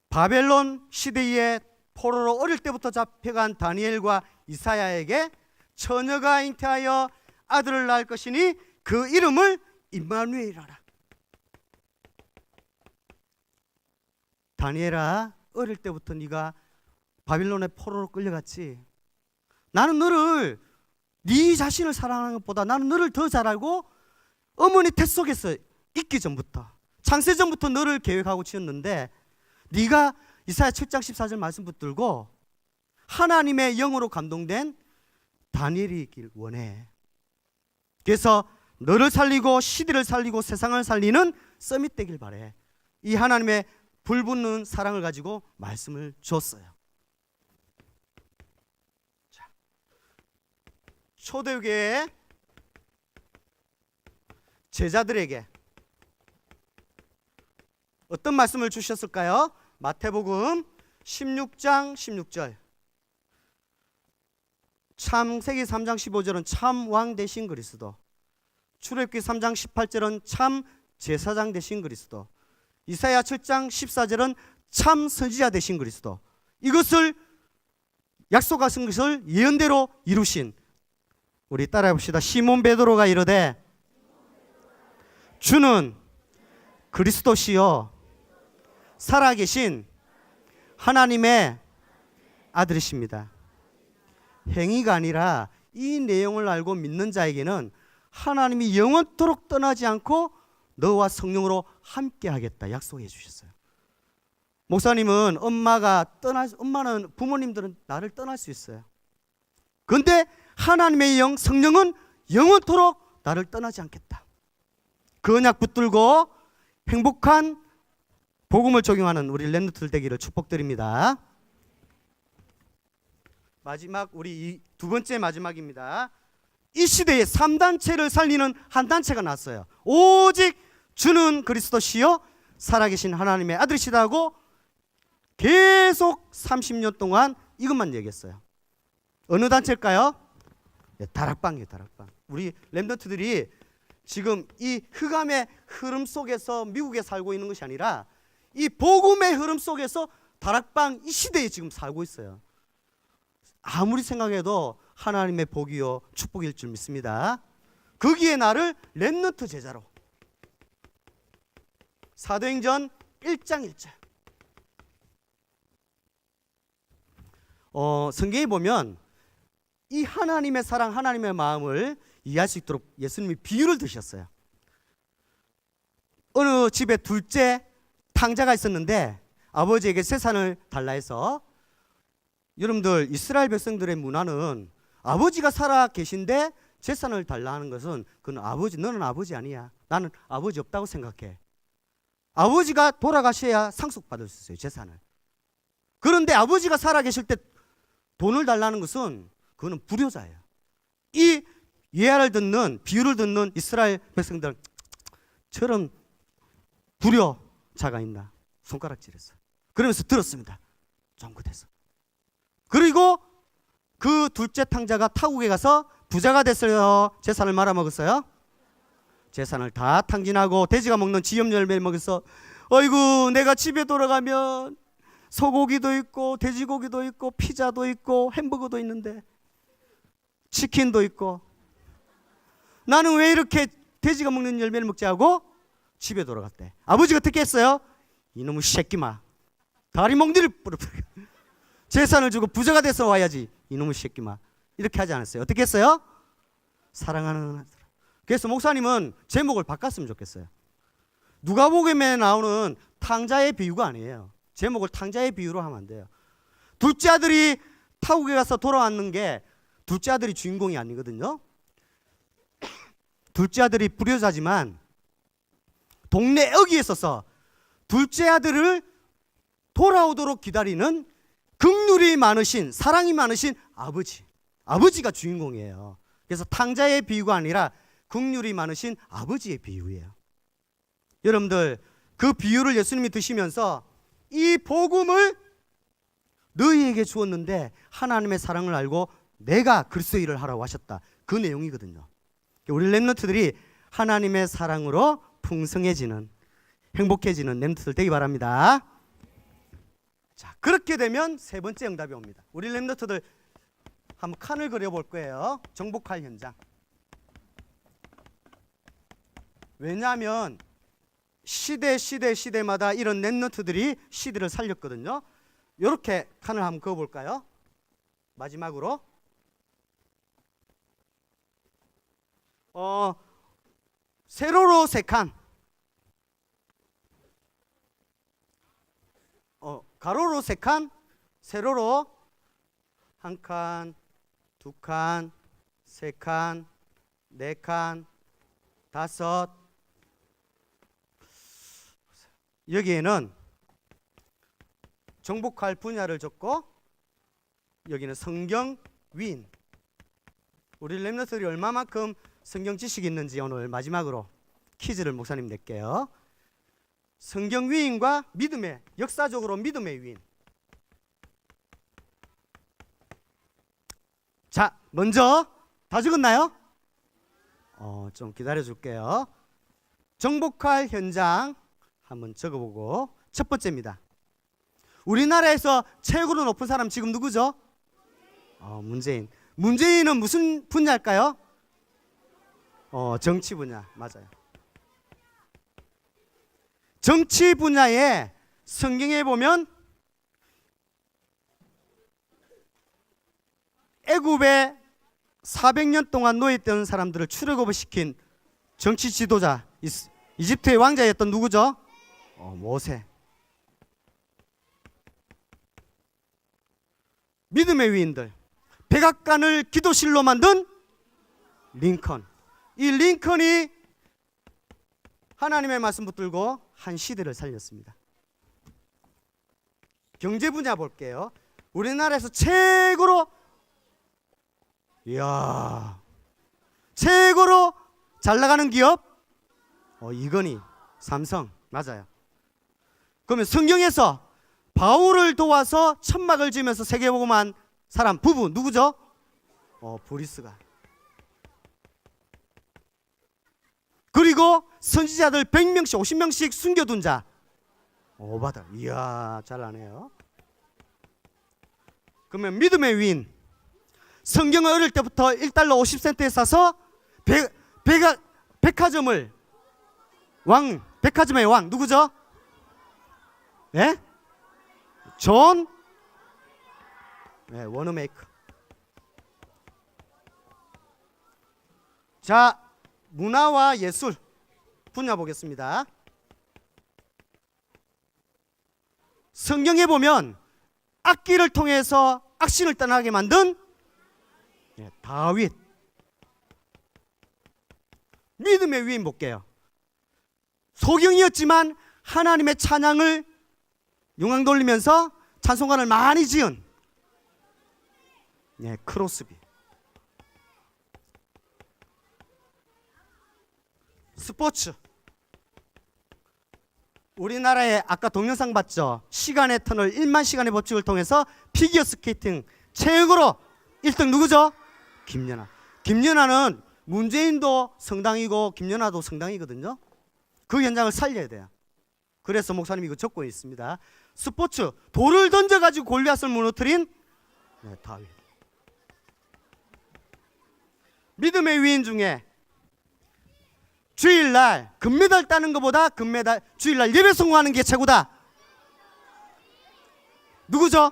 바벨론 시대에 포로로 어릴 때부터 잡혀간 다니엘과 이사야에게 처녀가 잉태하여 아들을 낳을 것이니 그 이름을 임마누엘이라. 다니엘아, 어릴 때부터 네가 바빌론의 포로로 끌려갔지. 나는 너를 네 자신을 사랑하는 것보다 나는 너를 더 잘 알고 어머니 태 속에서 있기 전부터 창세전부터 너를 계획하고 지었는데 네가 이사야 7장 14절 말씀 붙들고 하나님의 영으로 감동된 다니엘이길 원해. 그래서 너를 살리고 시대를 살리고 세상을 살리는 서밋 되길 바래. 이 하나님의 불붙는 사랑을 가지고 말씀을 줬어요. 자, 초대교회의 제자들에게 어떤 말씀을 주셨을까요? 마태복음 16장 16절. 창세기 3장 15절은 참 왕 되신 그리스도, 출애굽기 3장 18절은 참 제사장 되신 그리스도, 이사야 7장 14절은 참 선지자 되신 그리스도, 이것을 약속하신 것을 예언대로 이루신, 우리 따라해 봅시다. 시몬 베드로가 이르되 주는 그리스도시요 살아계신 하나님의 아들이십니다. 행위가 아니라 이 내용을 알고 믿는 자에게는 하나님이 영원토록 떠나지 않고 너와 성령으로 함께 하겠다 약속해 주셨어요. 목사님은 엄마는 부모님들은 나를 떠날 수 있어요. 그런데 하나님의 영 성령은 영원토록 나를 떠나지 않겠다. 그 언약 붙들고 행복한 복음을 적용하는 우리 렘넌트들 되기를 축복드립니다. 마지막 우리 두 번째 마지막입니다. 이 시대에 3단체를 살리는 한 단체가 났어요. 오직 주는 그리스도시요 살아계신 하나님의 아들이시다 하고 계속 30년 동안 이것만 얘기했어요. 어느 단체일까요? 다락방이에요. 다락방. 우리 렘넌트들이 지금 이 흑암의 흐름 속에서 미국에 살고 있는 것이 아니라 이 복음의 흐름 속에서 다락방 이 시대에 지금 살고 있어요. 아무리 생각해도 하나님의 복이요 축복일 줄 믿습니다. 거기에 나를 렘넌트 제자로. 사도행전 1장 1절. 성경에 보면 이 하나님의 사랑, 하나님의 마음을 이해할 수 있도록 예수님이 비유를 드셨어요. 어느 집에 둘째 탕자가 있었는데 아버지에게 재산을 달라 해서, 여러분들 이스라엘 백성들의 문화는 아버지가 살아 계신데 재산을 달라 하는 것은 그는 너는 아버지 아니야. 나는 아버지 없다고 생각해. 아버지가 돌아가셔야 상속받을 수 있어요, 재산을. 그런데 아버지가 살아 계실 때 돈을 달라는 것은 그는 불효자예요. 이 예화를 듣는, 비유를 듣는 이스라엘 백성들, 저런 불효자가 있나 손가락질했어. 그러면서 들었습니다. 종긋해서. 그리고 그 둘째 탕자가 타국에 가서 부자가 됐어요. 재산을 말아먹었어요. 재산을 다 탕진하고 돼지가 먹는 지엽 열매를 먹어서, 어이구 내가 집에 돌아가면 소고기도 있고 돼지고기도 있고 피자도 있고 햄버거도 있는데 치킨도 있고 나는 왜 이렇게 돼지가 먹는 열매를 먹지 하고 집에 돌아갔대. 아버지가 어떻게 했어요? 이놈의 새끼마, 다리 몽디를 부르고 재산을 주고 부자가 돼서 와야지, 이놈의 새끼마, 이렇게 하지 않았어요. 어떻게 했어요? 사랑하는 사람. 그래서 목사님은 제목을 바꿨으면 좋겠어요. 누가복음에 나오는 탕자의 비유가 아니에요. 제목을 탕자의 비유로 하면 안 돼요. 둘째 아들이 타국에 가서 돌아왔는 게 둘째 아들이 주인공이 아니거든요. 둘째 아들이 불효자지만 동네 어귀에 있어서 둘째 아들을 돌아오도록 기다리는 긍휼이 많으신, 사랑이 많으신 아버지가 주인공이에요. 그래서 탕자의 비유가 아니라 긍휼이 많으신 아버지의 비유예요. 여러분들 그 비유를 예수님이 드시면서 이 복음을 너희에게 주었는데 하나님의 사랑을 알고 내가 그리스도 일을 하라고 하셨다, 그 내용이거든요. 우리 렘넌트들이 하나님의 사랑으로 풍성해지는, 행복해지는 렘넌트들 되기 바랍니다. 자, 그렇게 되면 세 번째 응답이 옵니다. 우리 렘넌트들 한번 칸을 그려볼 거예요. 정복할 현장. 왜냐하면 시대마다 이런 렘넌트들이 시대를 살렸거든요. 이렇게 칸을 한번 그어볼까요? 마지막으로 세로로 세 칸, 가로로 세 칸, 세로로 한 칸, 두 칸, 세 칸, 네 칸, 다섯. 여기에는 정복할 분야를 적고 여기는 성경 위인. 우리 렘넌트들이 얼마만큼 성경 지식이 있는지 오늘 마지막으로 퀴즈를 목사님 낼게요. 성경 위인과 믿음의, 역사적으로 믿음의 위인. 자, 먼저 다 적었나요? 좀 기다려 줄게요. 정복할 현장 한번 적어보고, 첫 번째입니다. 우리나라에서 최고로 높은 사람 지금 누구죠? 문재인. 문재인은 무슨 분야일까요? 정치 분야. 맞아요. 정치 분야에 성경에 보면 애굽에 400년 동안 노예했던 사람들을 출애굽을 시킨 정치 지도자, 이집트의 왕자였던 누구죠? 모세. 믿음의 위인들, 백악관을 기도실로 만든 링컨. 이 링컨이 하나님의 말씀 붙들고 한 시대를 살렸습니다. 경제 분야 볼게요. 우리나라에서 최고로 잘 나가는 기업 이건희, 삼성. 맞아요. 그러면 성경에서 바울을 도와서 천막을 지으면서 세계복음한 사람 부부 누구죠? 브리스가. 그리고 선지자들 100명씩 50명씩 숨겨둔 자 오바다. 이야, 잘하네요. 그러면 믿음의 위인, 성경을 어릴 때부터 1달러 50센트에 사서 백화점의 왕 누구죠? 예? 존 워너메이커. 자, 문화와 예술 분야 보겠습니다. 성경에 보면 악기를 통해서 악신을 떠나게 만든 다윗. 믿음의 위인 볼게요. 소경이었지만 하나님의 찬양을 영광 돌리면서 찬송가를 많이 지은 크로스비. 스포츠. 우리나라에 아까 동영상 봤죠? 시간의 터널 1만 시간의 법칙을 통해서 피겨 스케이팅 최고로 1등 누구죠? 김연아. 김연아는 문재인도 성당이고 김연아도 성당이거든요. 그 현장을 살려야 돼요. 그래서 목사님이 이거 적고 있습니다. 스포츠, 돌을 던져가지고 골리앗을 무너뜨린 다윗. 믿음의 위인 중에 주일날 금메달 따는 것보다 주일날 예배 성공하는 게 최고다. 누구죠?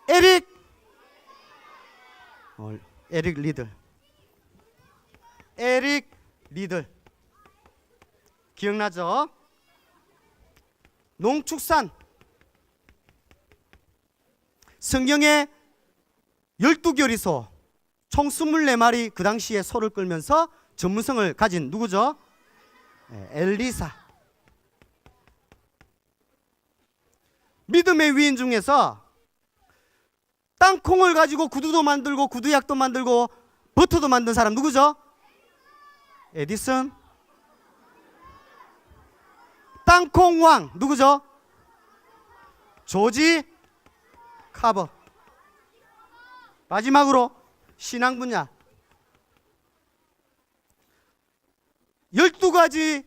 에릭 리들. 에릭 리들 기억나죠? 농축산. 성경에 12교리소 총 24마리 그 당시에 소를 끌면서 전문성을 가진 누구죠? 엘리사. 믿음의 위인 중에서 땅콩을 가지고 구두도 만들고 구두약도 만들고 버터도 만든 사람 누구죠? 에디슨. 땅콩왕 누구죠? 조지 카버. 마지막으로 신앙 분야 12가지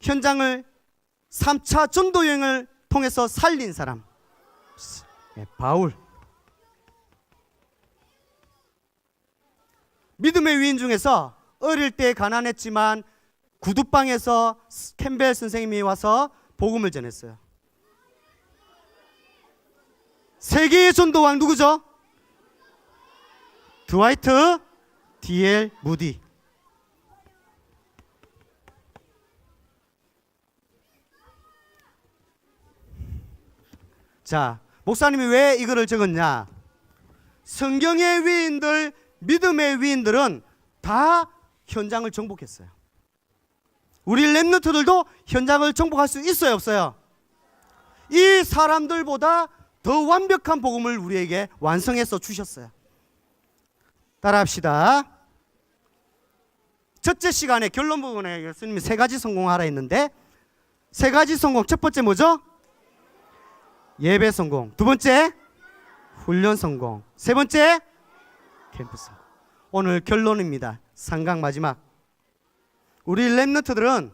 현장을 3차 전도 여행을 통해서 살린 사람 바울. 믿음의 위인 중에서 어릴 때 가난했지만 구두방에서 캠벨 선생님이 와서 복음을 전했어요. 세계의 전도왕 누구죠? 드와이트 D.L. 무디. 자, 목사님이 왜 이거를 적었냐? 성경의 위인들, 믿음의 위인들은 다 현장을 정복했어요. 우리 랩런트들도 현장을 정복할 수 있어요, 없어요? 이 사람들보다 더 완벽한 복음을 우리에게 완성해서 주셨어요. 따라합시다. 첫째 시간에 결론 부분에 예수님이 세 가지 성공하라 했는데 세 가지 성공. 첫 번째 뭐죠? 예배 성공. 두 번째 훈련 성공. 세 번째 캠프 성공. 오늘 결론입니다. 상강 마지막. 우리 렘넌트들은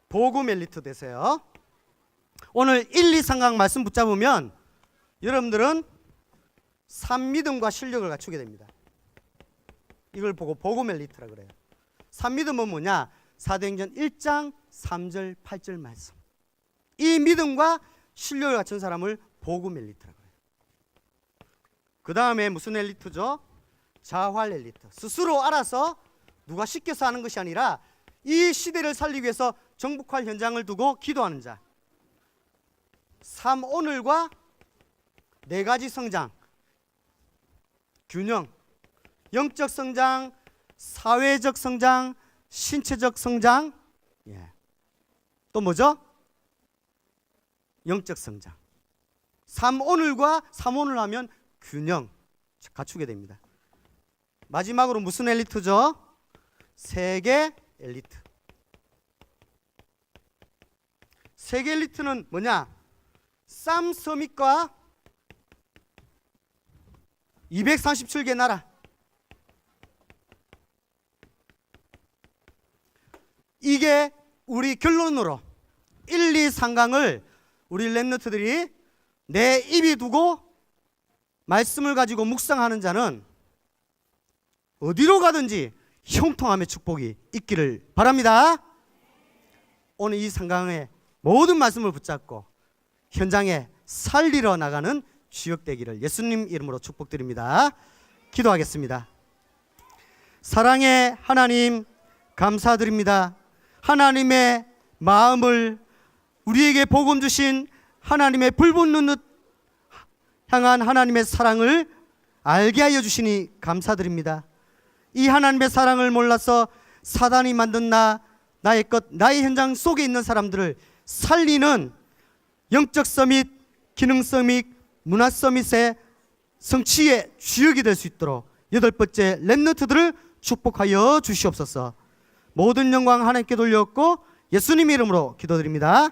복음 엘리트 되세요. 오늘 1, 2, 3강 말씀 붙잡으면 여러분들은 산믿음과 실력을 갖추게 됩니다. 이걸 보고 복음 엘리트라 그래요. 산믿음은 뭐냐? 사도행전 1장 3절 8절 말씀. 이 믿음과 실력을 갖춘 사람을 복음 엘리트라 그래요. 그 다음에 무슨 엘리트죠? 자활 엘리트. 스스로 알아서 누가 시켜서 하는 것이 아니라 이 시대를 살리기 위해서 정복할 현장을 두고 기도하는 자. 삶 오늘과 네 가지 성장, 균형, 영적 성장, 사회적 성장, 신체적 성장. 또 뭐죠? 영적 성장. 삶 오늘과 삶 오늘 하면 균형 갖추게 됩니다. 마지막으로 무슨 엘리트죠? 세계 엘리트. 세계 엘리트는 뭐냐? 쌈 서밋과 237개 나라. 이게 우리 결론으로 1, 2, 3강을 우리 렘넌트들이 내 입에 두고 말씀을 가지고 묵상하는 자는 어디로 가든지 형통함의 축복이 있기를 바랍니다. 오늘 이 3강의 모든 말씀을 붙잡고 현장에 살리러 나가는 주역 되기를 예수님 이름으로 축복드립니다. 기도하겠습니다. 사랑의 하나님, 감사드립니다. 하나님의 마음을 우리에게 복음 주신 하나님의 불붙는 듯 향한 하나님의 사랑을 알게 하여 주시니 감사드립니다. 이 하나님의 사랑을 몰라서 사단이 만든 나의 것, 나의 현장 속에 있는 사람들을 살리는 영적 서밋, 기능 서밋, 문화 서밋의 성취의 주역이 될 수 있도록 8번째 렘넌트들을 축복하여 주시옵소서. 모든 영광 하나님께 돌렸고 예수님 이름으로 기도드립니다.